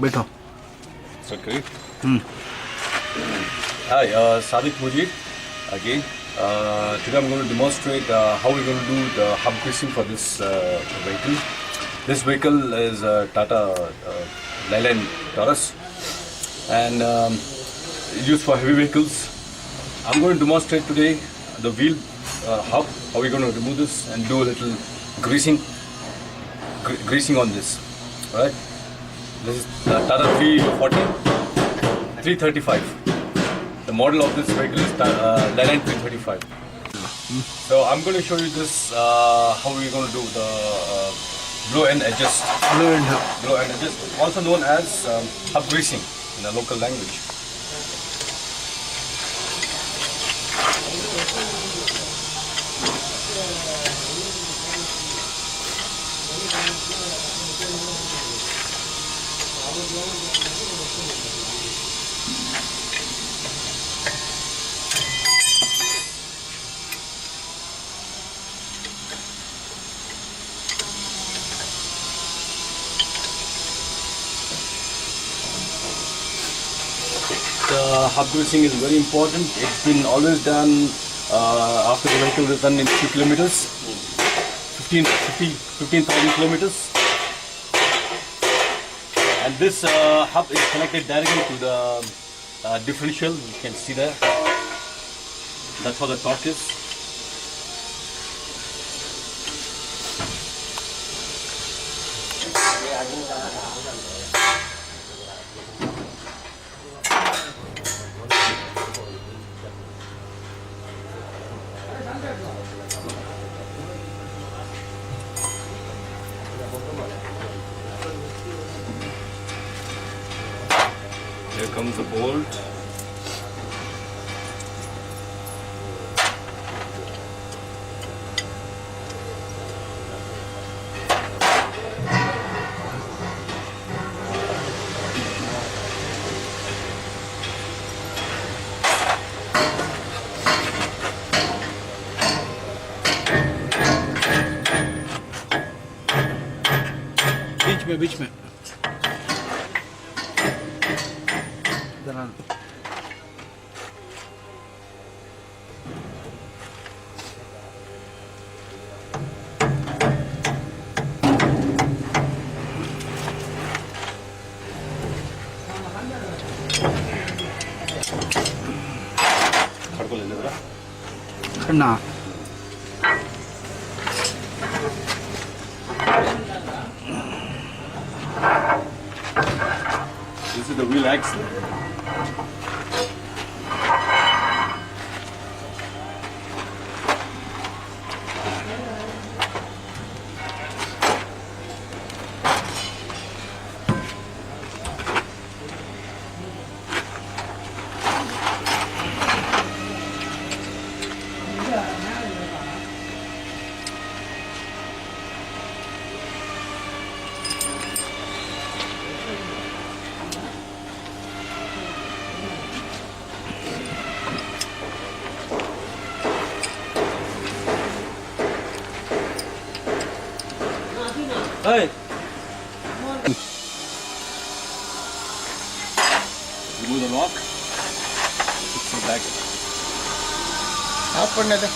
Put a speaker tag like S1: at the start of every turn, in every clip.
S1: बैठो।
S2: Start करें? Hi, Sadiq Mujib again. Today I'm going to demonstrate how we're going to do the hub greasing for this vehicle. This vehicle is a Tata Leyland Taurus and used for heavy vehicles. I'm going to demonstrate today the wheel hub, how we're going to remove this and do a little greasing on this. Alright, this is Tata 335. The model of this vehicle is Leyland 335. So I'm going to show you this how we're going to do the blow and adjust. Blow and adjust, also known as hub greasing in the local language. The hub greasing is very important. It's been always done after the vehicle is done in few kilometers, 15,000 kilometers. And this hub is connected directly to the differential. You can see there. That's how the torque is. Here comes the bolt.
S1: बीच में जरा
S2: खड़को ले ले जरा
S1: Khanna
S2: This is the wheel axle. Hey! Remove the lock. Fix it back.
S3: Off பண்ணது.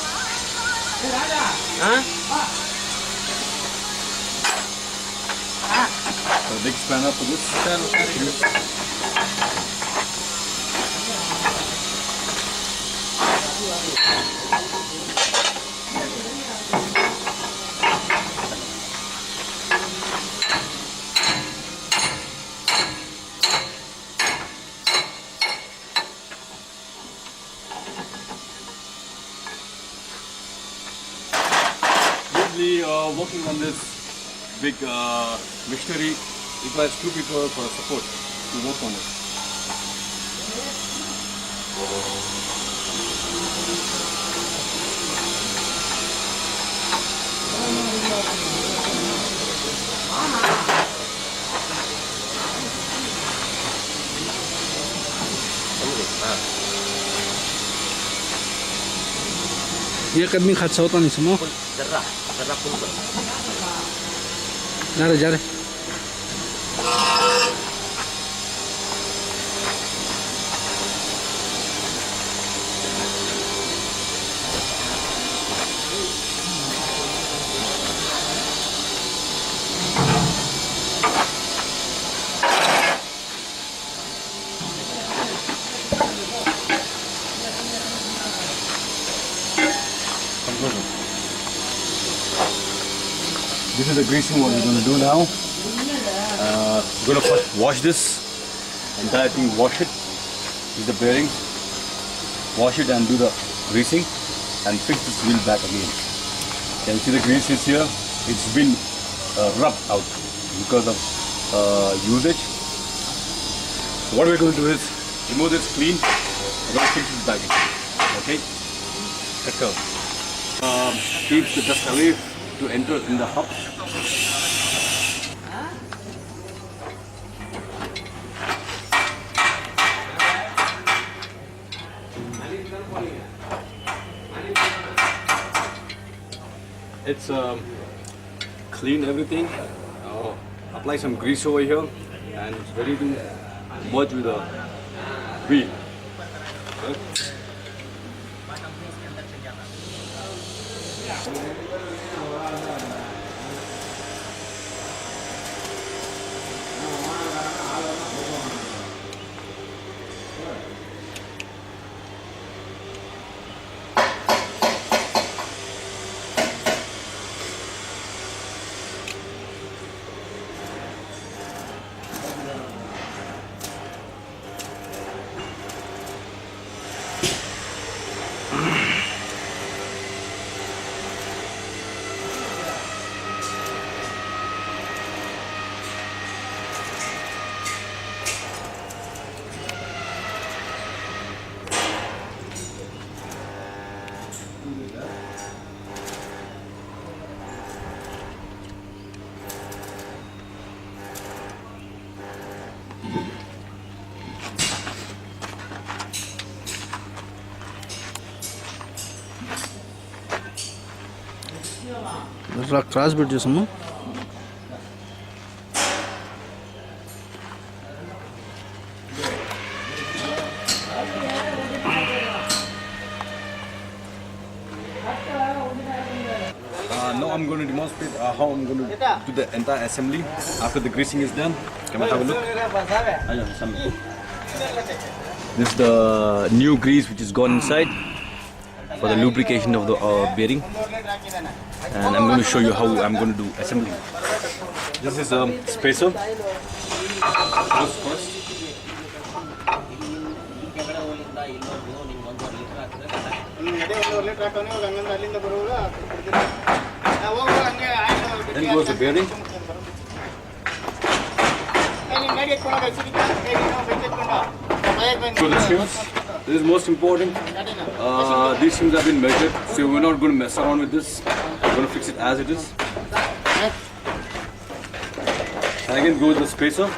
S2: So big spanner for this. Working on this big machinery requires two people for support to work on it.
S1: एक आदमी खासा होता नहीं समो
S3: जरा जरा full कर
S1: जा रहे
S2: This is the greasing what we're going to do now. We're going to first wash this entire thing. Wash it. Use the bearings. Wash it and do the greasing and fix this wheel back again. Can you see the grease is here? It's been rubbed out because of usage. So what we're going to do is remove this clean. We're going to fix it back again. Okay? Let's go. Keeps the dust away to enter in the hub. It's clean everything. Apply some grease over here, and it's ready to merge with the wheel. Okay.
S1: Cross bit చేసాము.
S2: Now I'm going to demonstrate how I'm going to do the entire assembly after the greasing is done. Come and have a look. This is the new grease which is gone inside for the lubrication of the bearing, and I'm going to show you how I'm going to do assembly. This is a spacer. First. Then goes the bearing. So the shims, this is most important. These shims have been measured, so we're not going to mess around with this. We're going to fix it as it is. And again goes the spacer.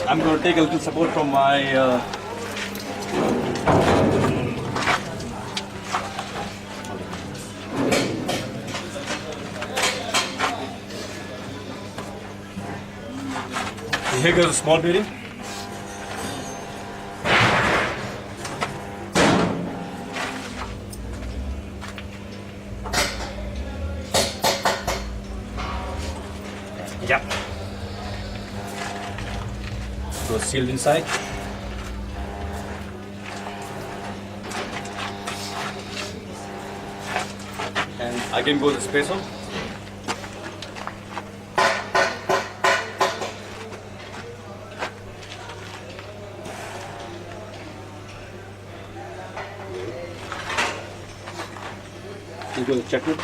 S2: I'm going to take a little support from my here goes a small bearing. Yep. So sealed inside. And again goes the spacer. Here goes the checker.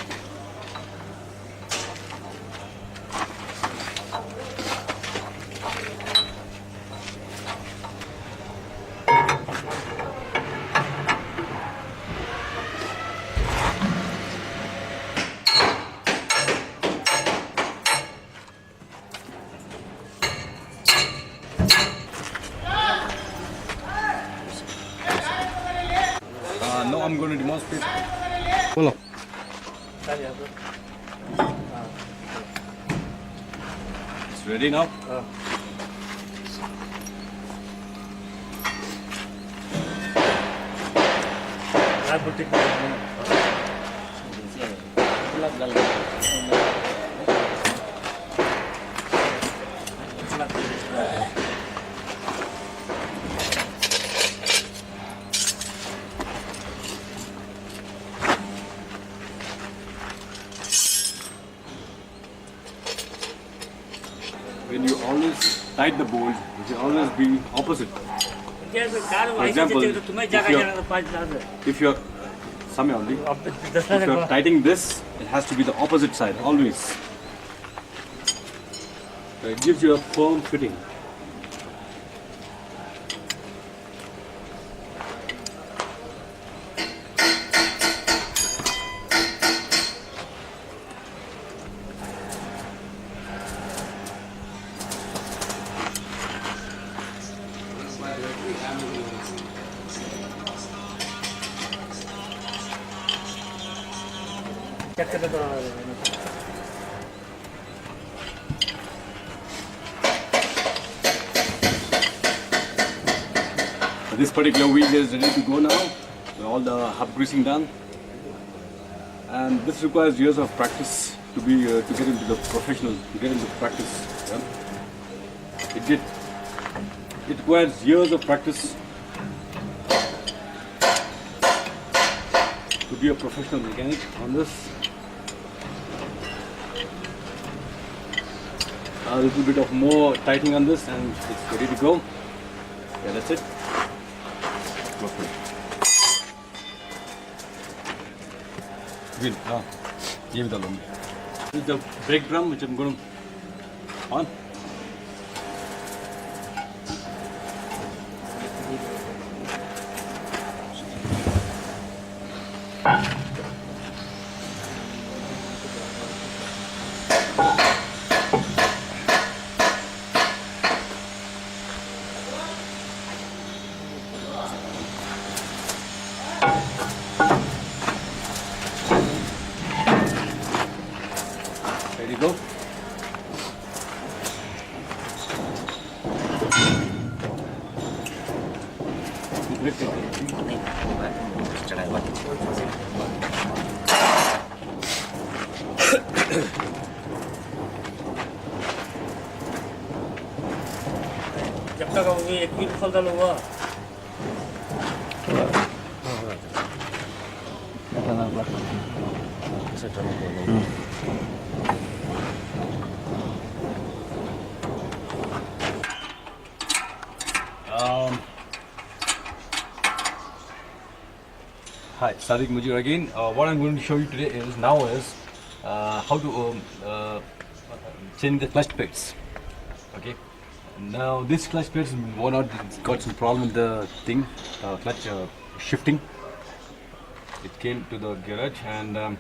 S2: Now I'm going to demonstrate.
S1: बोलो.
S2: It's ready now. When you always tight the bolt, it should always be opposite. For example, if you're only, if you're tightening this, it has to be the opposite side always. So it gives you a firm fitting. This particular wheel is ready to go now. So all the hub greasing done, and this requires years of practice to get into the professional, to get into practice. Yeah? It requires years of practice to be a professional mechanic on this. A little bit of more tightening on this, and it's ready to go. Yeah, that's it. Wheel, give it along. This is the brake drum which I'm going to on. Ready to go?
S3: जब तक हम एक भी खोल डालो हुआ
S2: Hi, Sadiq Mujir again. What I'm going to show you today is how to change the clutch plates. Okay. Now this clutch plate is worn out. It's got some problem with the thing, clutch shifting. It came to the garage, and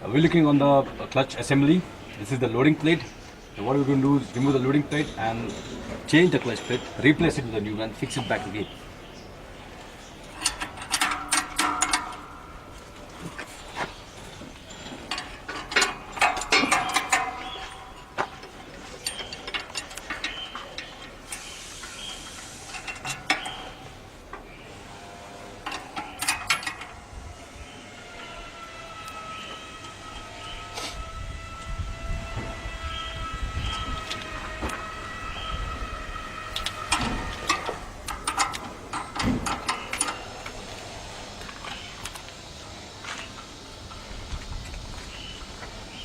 S2: we're looking on the clutch assembly. This is the loading plate. So what we're going to do is remove the loading plate and change the clutch plate, replace it with a new one, fix it back again.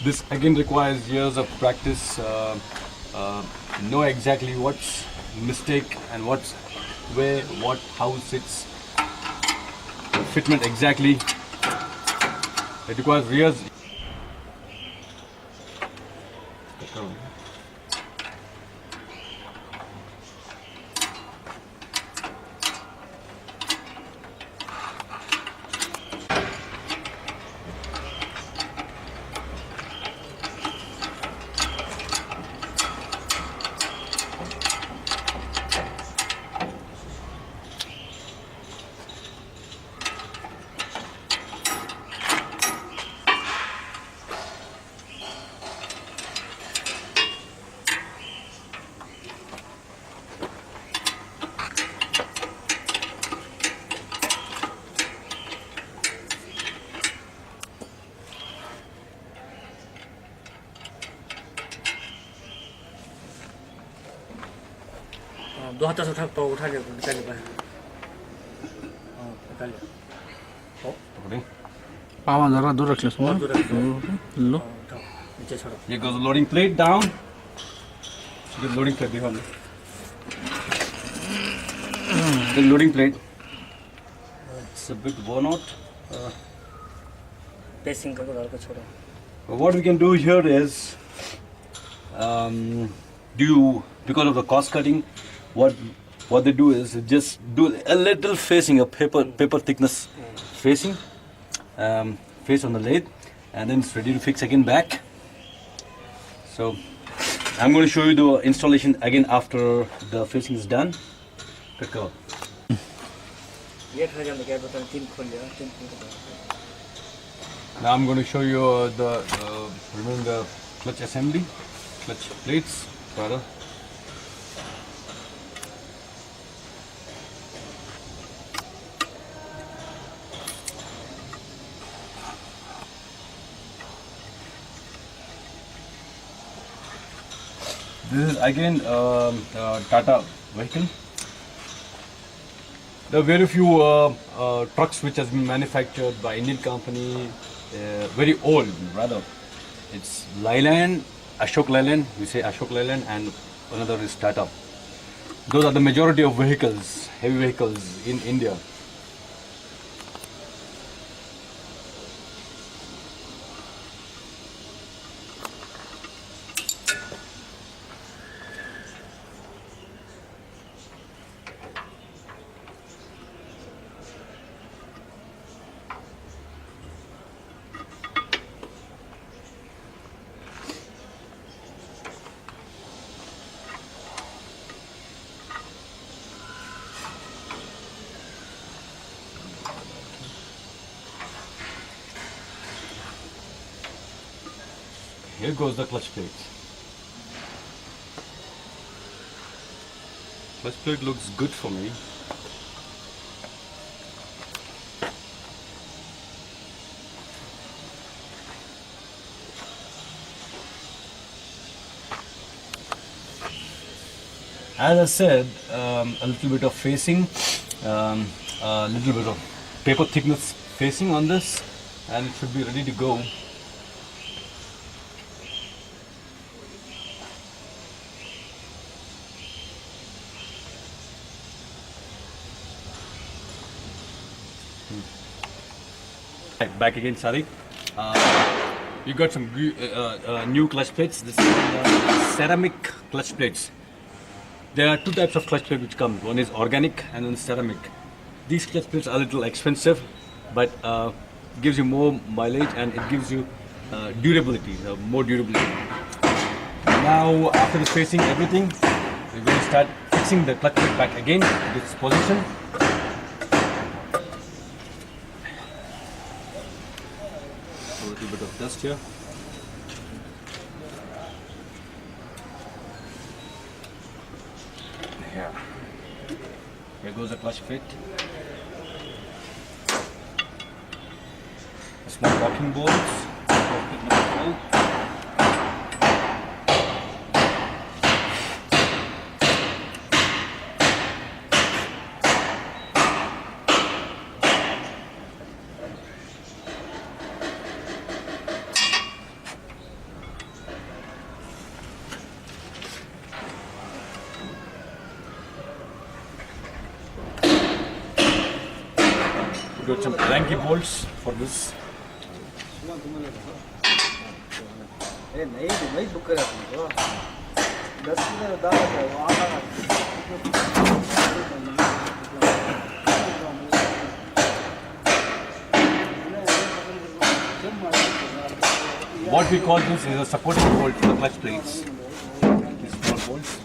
S2: This again requires years of practice. Know exactly what's mistake and what's where, what, how it sits. Fitment exactly. It requires years.
S3: दो हाथों से उठा लिया निकाल लिया निकाल लिया
S2: पकड़े।
S1: पावा जरा दूर रख ले सुमा
S3: दूर रख
S1: लो
S3: उठाओ नीचे छोड़ो
S2: Here goes the loading plate down. The loading plate behind. The loading plate. It's a bit worn out.
S3: Pacing करके डाल के छोड़ो
S2: What we can do here is, because of the cost cutting, what they do is just do a little facing, a paper thickness facing, face on the lathe, and then it's ready to fix again back. So I'm going to show you the installation again after the facing is done. Cut cover.
S3: ये खा जाने क्या बता तीन खोल लिया तीन खोल के
S2: Now I'm going to show you removing the clutch assembly, clutch plates, rather. This is again Tata vehicle. There are very few trucks which has been manufactured by Indian company, very old rather. It's Leyland, Ashok Leyland, we say Ashok Leyland, and another is Tata. Those are the majority of vehicles, heavy vehicles in India. Here goes the clutch plate. Clutch plate looks good for me. As I said, a little bit of facing, a little bit of paper thickness facing on this, and it should be ready to go. Right, back again, Sadiq. You got some new clutch plates. This is ceramic clutch plates. There are two types of clutch plate which come. One is organic and then ceramic. These clutch plates are a little expensive, but gives you more mileage and it gives you durability, more durability. Now, after the spacing everything, we're going to start fixing the clutch plate back again to its position. A little bit of dust here. Yeah. Here goes the clutch plate. Small locking bolts. Got some cranky bolts for this. What we call this is a supporting bolt for the clutch plates. These small bolts.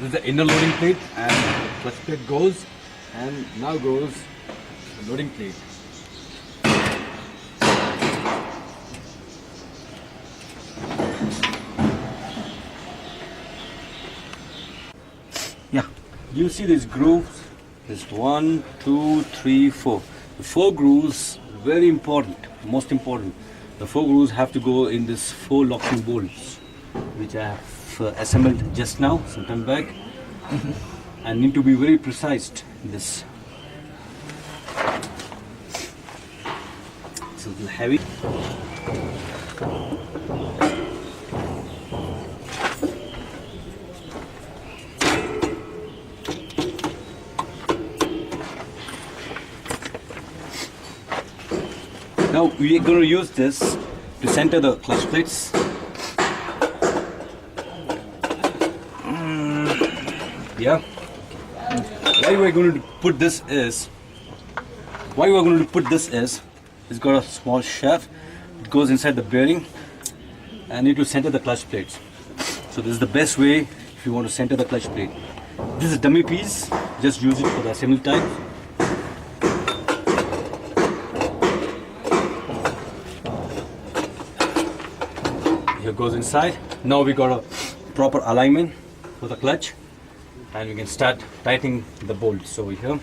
S2: This is the inner loading plate, and the clutch plate goes, and now goes the loading plate.
S1: Yeah.
S2: You see these grooves? There's 1, 2, 3, 4. The 4 grooves, very important, most important. The 4 grooves have to go in this 4 locking bolts, which I have assembled just now, some time back, and need to be very precise in this. It's a little heavy. Now we are going to use this to center the clutch plates. Yeah. Why we're going to put this is, it's got a small shaft. It goes inside the bearing, and need to center the clutch plates. So this is the best way if you want to center the clutch plate. This is a dummy piece. Just use it for the assembly type. Here goes inside. Now we got a proper alignment for the clutch, and we can start tightening the bolts over here.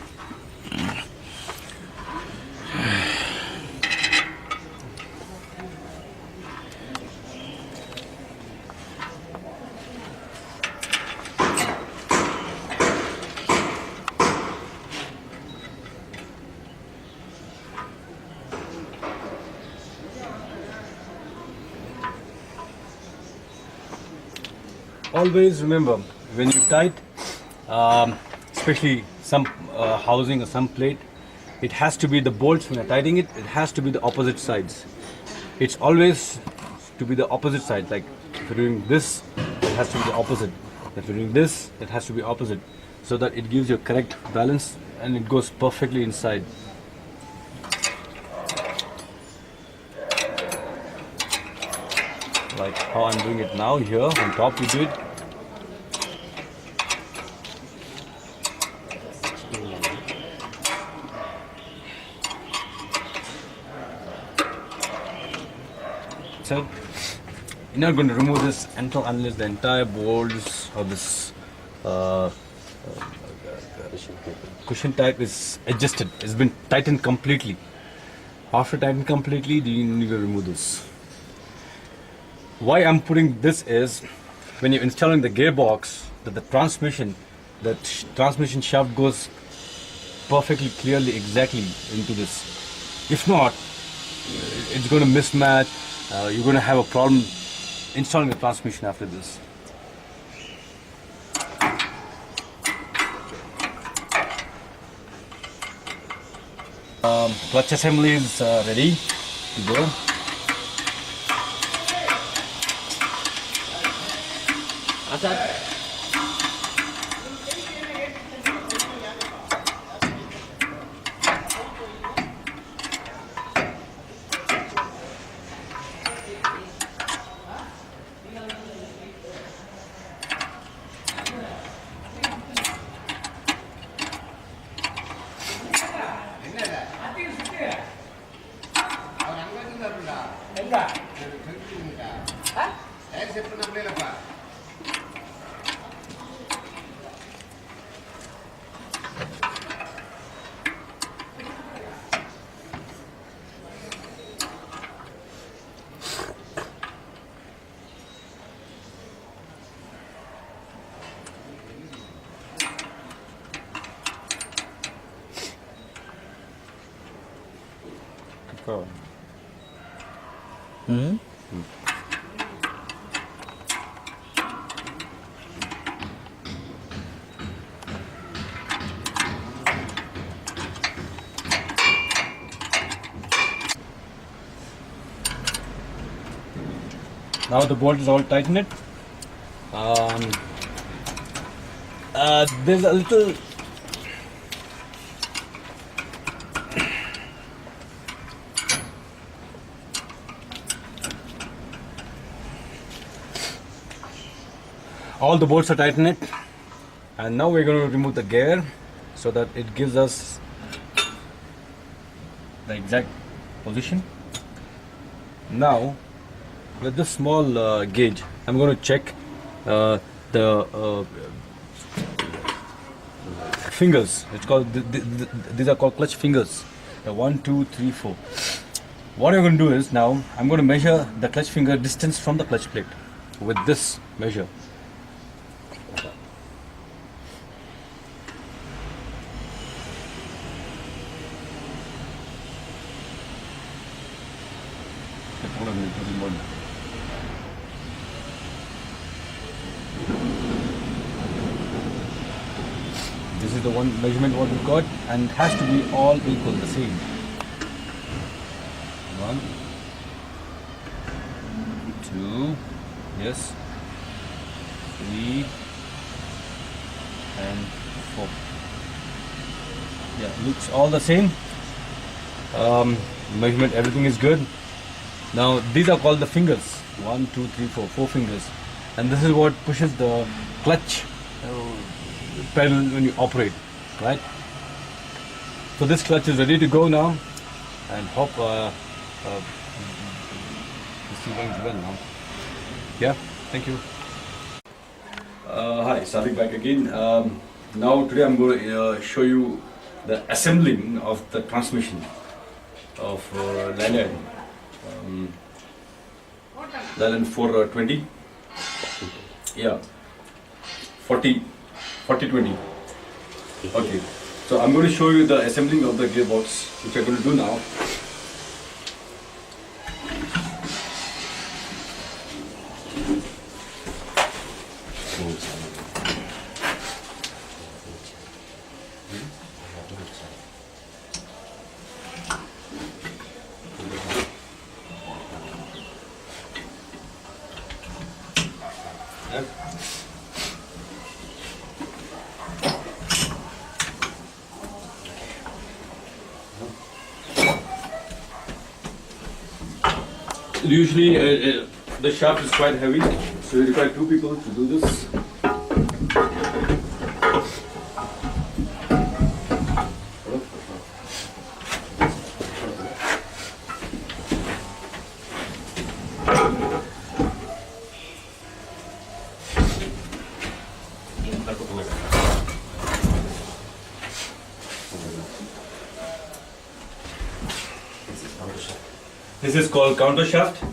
S2: Always remember, when you tight, especially some housing or some plate, it has to be the bolts, when you're tightening it, it has to be the opposite sides. It's always to be the opposite side. Like if you're doing this, it has to be the opposite. If you're doing this, it has to be opposite, so that it gives you a correct balance and it goes perfectly inside. Like how I'm doing it now here, on top we do it. So you're not going to remove this unless the entire bolts of this cushion type is adjusted. It's been tightened completely. After tightening completely, then you need to remove this. Why I'm putting this is, when you're installing the gearbox, that the transmission shaft goes perfectly, clearly, exactly into this. If not, it's going to mismatch. You're going to have a problem installing the transmission after this. Clutch assembly is ready to go. Now the bolt is all tightened. There's a little all the bolts are tightened. And now we're going to remove the gear so that it gives us the exact position. Now with this small gauge, I'm going to check the fingers. It's called these are called clutch fingers. The 1, 2, 3, 4. What I'm going to do is now I'm going to measure the clutch finger distance from the clutch plate with this measure. This is the one measurement what we got, and it has to be all equal, the same. 1, 2, yes, 3, and 4. Yeah, looks all the same. Measurement, everything is good. Now these are called the fingers. 1, 2, 3, 4, 4 fingers, and this is what pushes the clutch pedal when you operate, right? So this clutch is ready to go now, and hope this is going well now. Yeah, thank you. Hi, Sadiq back again. Now today I'm going to show you the assembling of the transmission of Leyland 420. Yeah, 4020. Okay, so I'm going to show you the assembling of the gearbox, which I'm going to do now. Usually the shaft is quite heavy, so you require 2 people to do this. This is called counter shaft.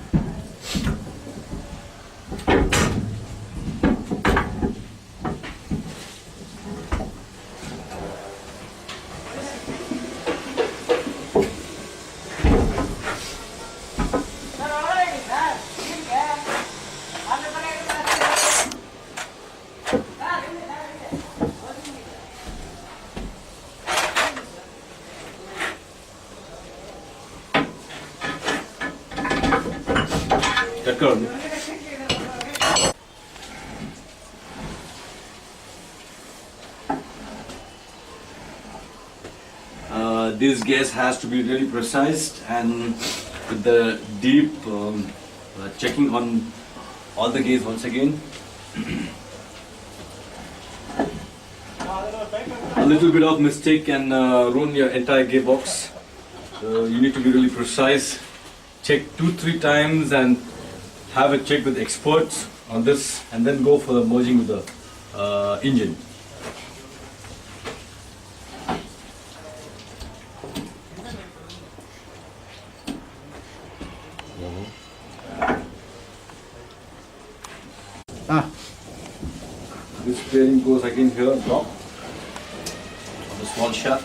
S2: This gas has to be really precise, and with the deep checking on all the gears once again. A little bit of mistake can ruin your entire gearbox. So you need to be really precise. Check 2-3 times and have a check with experts on this, and then go for the merging with the engine. This bearing goes again here on top of the small shaft.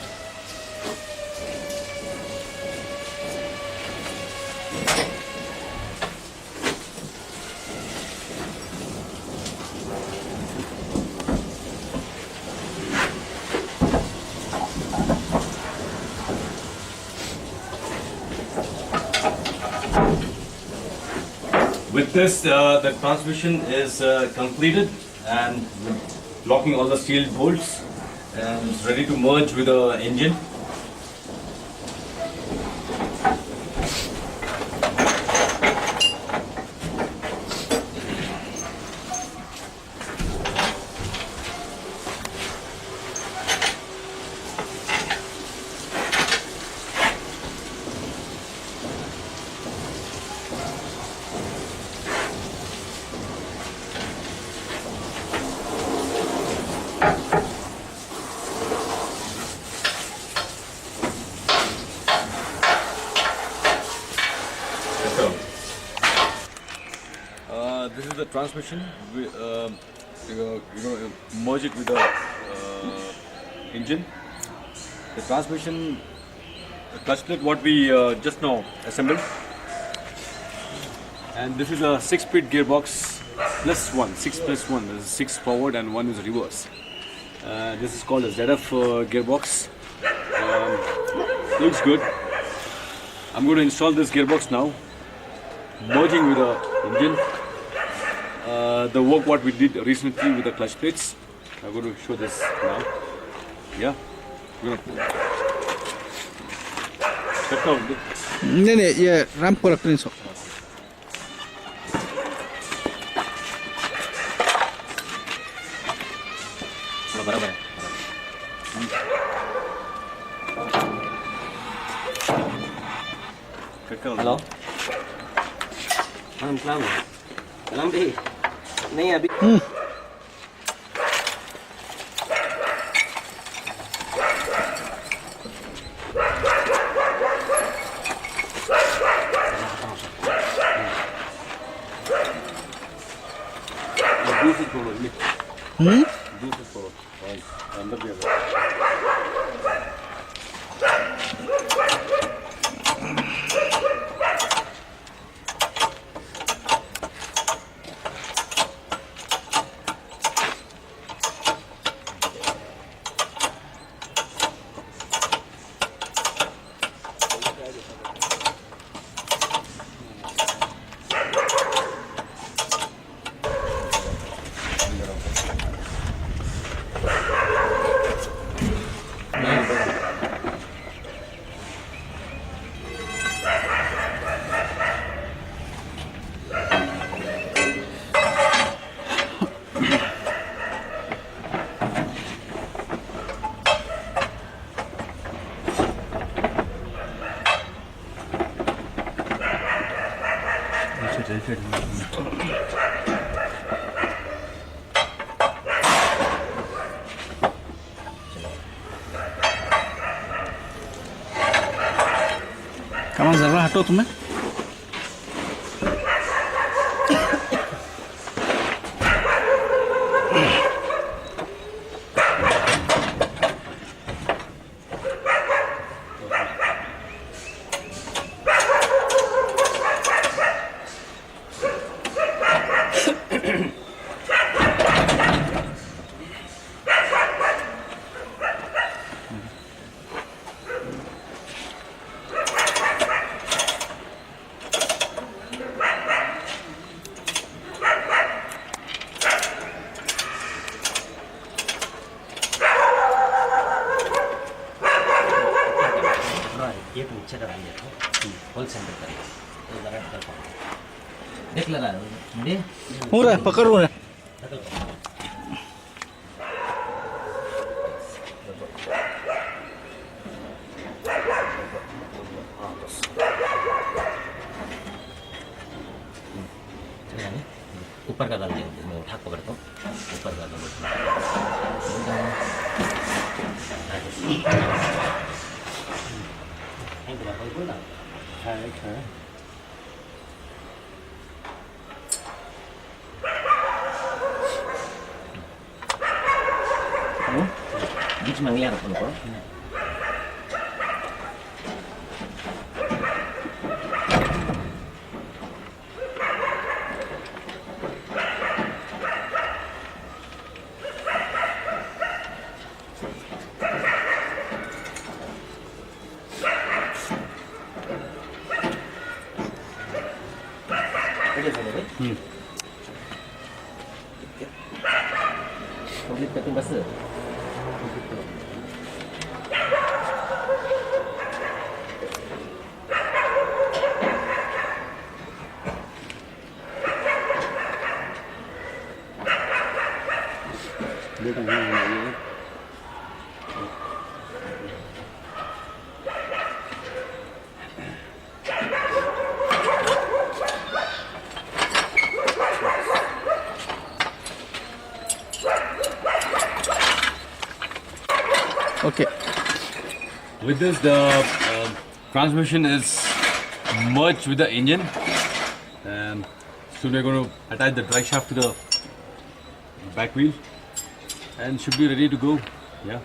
S2: With this, the transmission is completed, and locking all the steel bolts, and it's ready to merge with the engine. this is the transmission. You're going to merge it with the engine. The transmission, the clutch plate, what we just now assembled. And this is a 6-speed gearbox plus one, 6 plus 1. There's 6 forward and 1 is reverse. This is called a ZF gearbox. Looks good. I'm going to install this gearbox now, merging with the engine. The work what we did recently with the clutch plates. I'm going to show this now. Yeah. We're going to
S1: नहीं ये ramp को रखने सो
S3: बराबर है hello हाँ सलाम भी नहीं अभी
S2: अंदर भी
S1: कमान जरा हटो तुम्हें
S3: एक नीचे डाल दिया होल सेंटर कर तो जरा कर देख ले रहा है
S1: हो रहा है पकड़ रहा है
S3: ऊपर का डाल दिया मैं उठा पकड़ता हूँ ऊपर का डाल बीच में लिया अपन को कंप्लीट करते बस
S1: Okay.
S2: With this, the transmission is merged with the engine. So we're going to attach the drive shaft to the back wheel and should be ready to go. Yeah.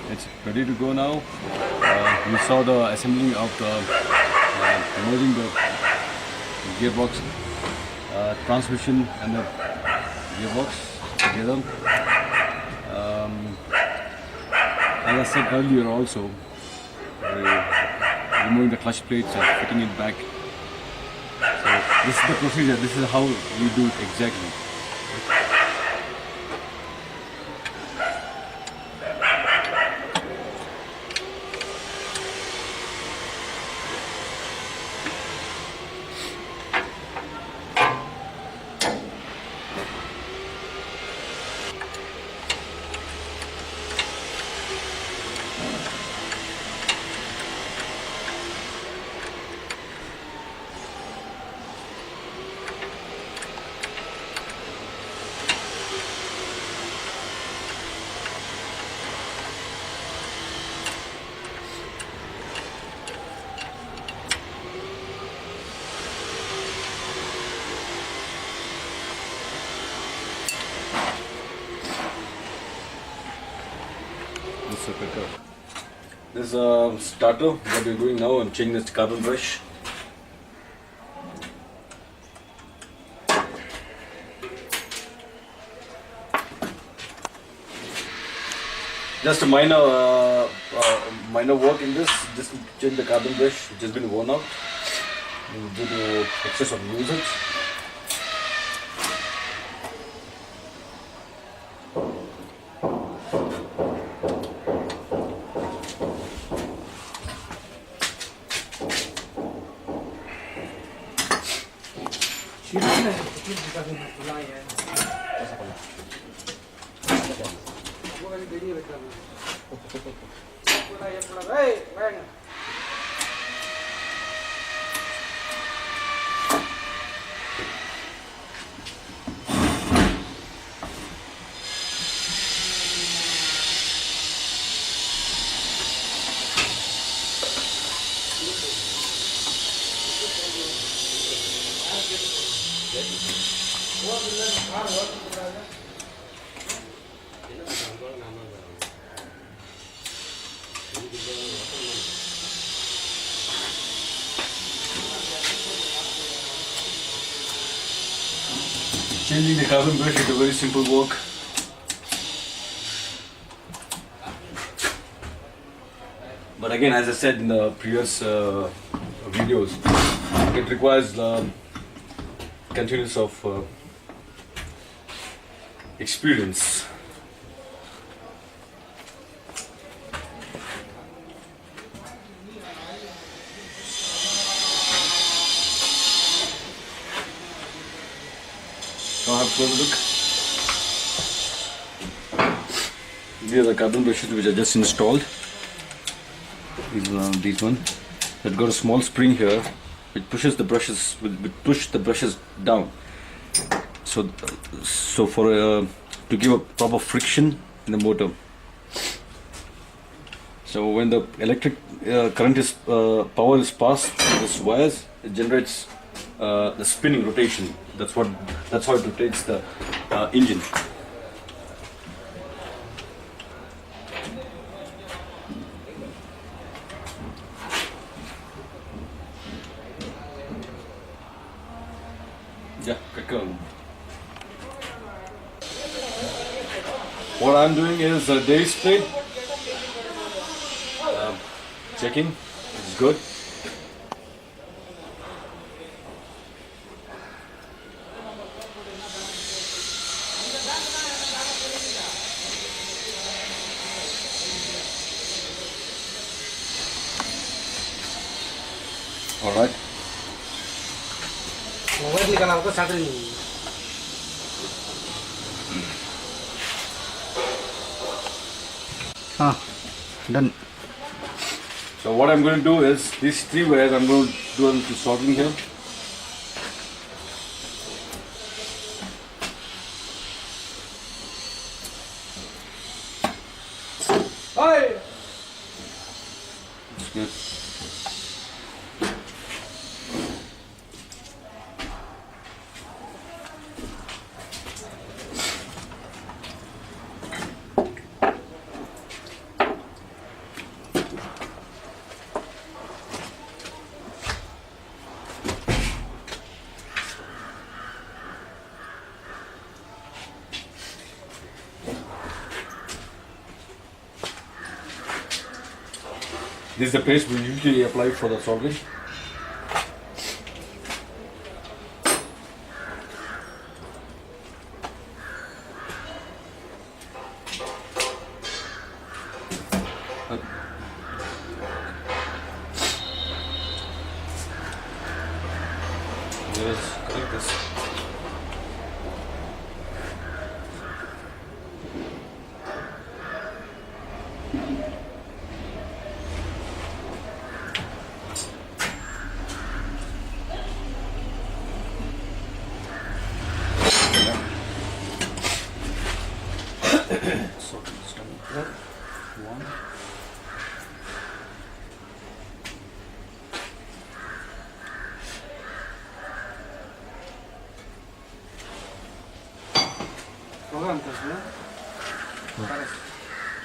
S2: It's ready to go now. You saw the assembling of the merging the gearbox, transmission and the gearbox together. As I said earlier also, removing the clutch plates and fitting it back. So this is the procedure, this is how we do it exactly. This starter that we're doing now, I'm changing this carbon brush. Just a minor work in this. Just change the carbon brush, which has been worn out due to excess of usage. Changing the carbon brush is a very simple work. But again, as I said in the previous videos, it requires continuous of experience. Now have a closer look. These are the carbon brushes which are just installed. These one that got a small spring here, which pushes the brushes, push the brushes down. So for to give a proper friction in the motor. So when the electric current is power is passed through these wires, it generates the spinning rotation. That's how it rotates the engine. Yeah, quick. What I'm doing is a day split. Checking. It's good. All right.
S4: Mobile निकाला हमको साथ नहीं
S1: हाँ done.
S2: So what I'm going to do is these 3 wires I'm going to do a little soldering here.
S4: Hey!
S2: That's good. This is the paste we usually apply for the soldering. Yes, correct this. So it's done. One.
S4: होगा हम कुछ ना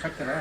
S4: सकते ना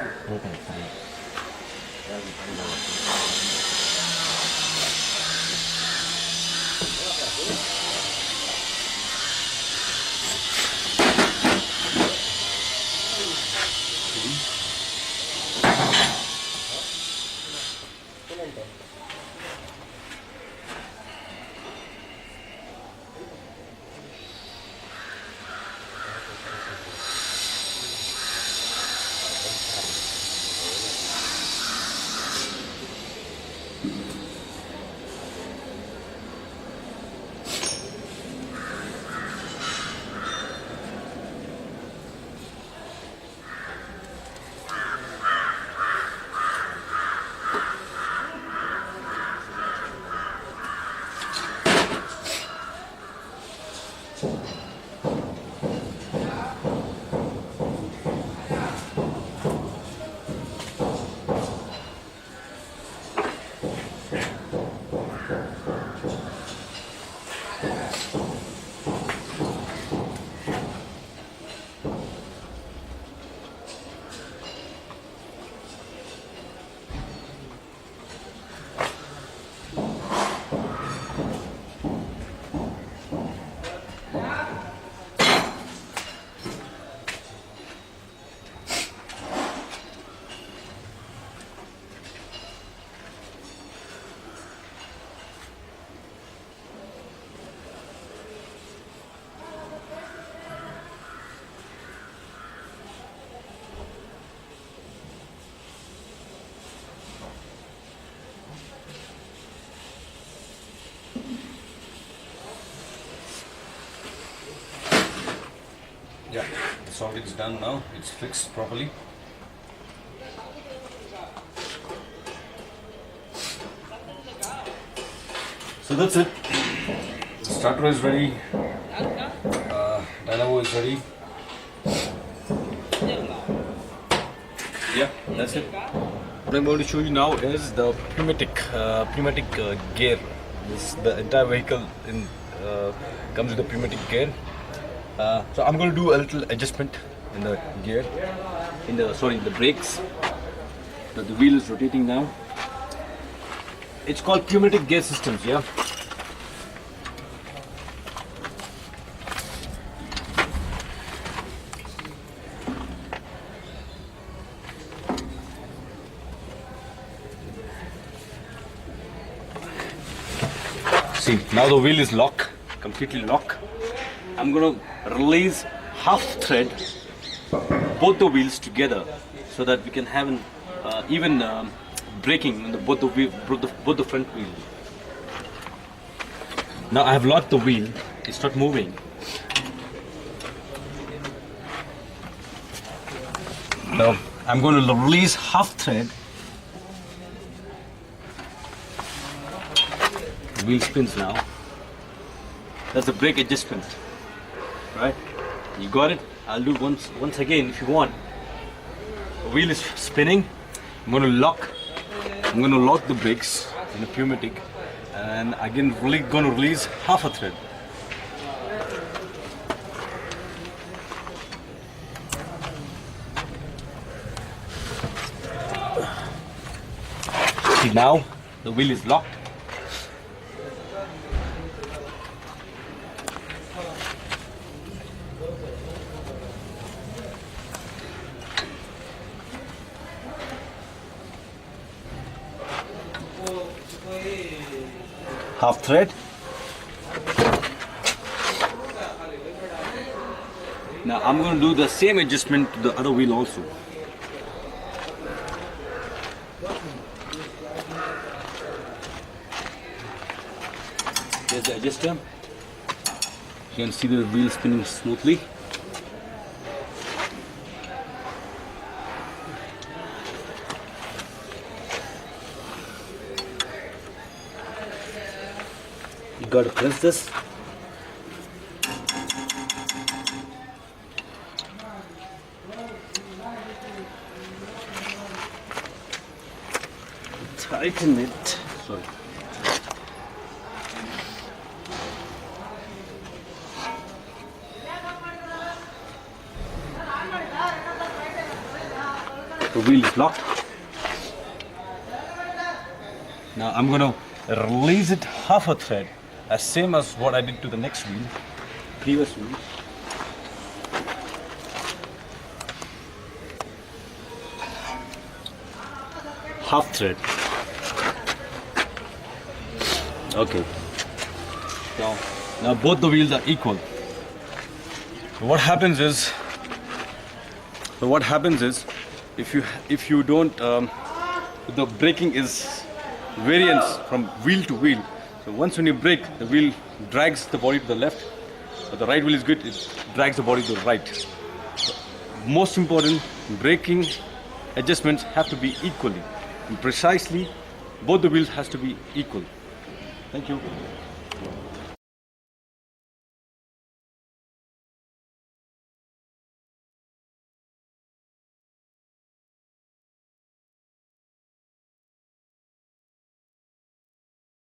S2: Yeah, the socket is done now. It's fixed properly. So that's it. The starter is ready. Dynamo is ready. Yeah, that's it. What I'm going to show you now is the pneumatic gear. The entire vehicle comes with a pneumatic gear. So I'm going to do a little adjustment in the gear, in the brakes. The wheel is rotating now. It's called pneumatic gear systems, yeah. See, now the wheel is locked, completely locked. I'm going to release half thread, both the wheels together, so that we can have an even braking on both the front wheel. Now I have locked the wheel, it's not moving. Now I'm going to release half thread. The wheel spins now. That's the brake adjustment, right? You got it? I'll do once again if you want. The wheel is spinning. I'm going to lock the brakes in a pneumatic, and again really going to release half a thread. See, now the wheel is locked. Half thread. Now I'm going to do the same adjustment to the other wheel also. Here's the adjuster. You can see the wheel spinning smoothly. You got to press this. Tighten it. Sorry. The wheel is locked. Now I'm going to release it half a thread, as same as what I did to the next wheel, previous wheel. Half thread. Okay. Now both the wheels are equal. So what happens is, if you don't, the braking is variance from wheel to wheel. So once when you brake, the wheel drags the body to the left, but the right wheel is good, it drags the body to the right. So most important, braking adjustments have to be equally and precisely. Both the wheels has to be equal. Thank you.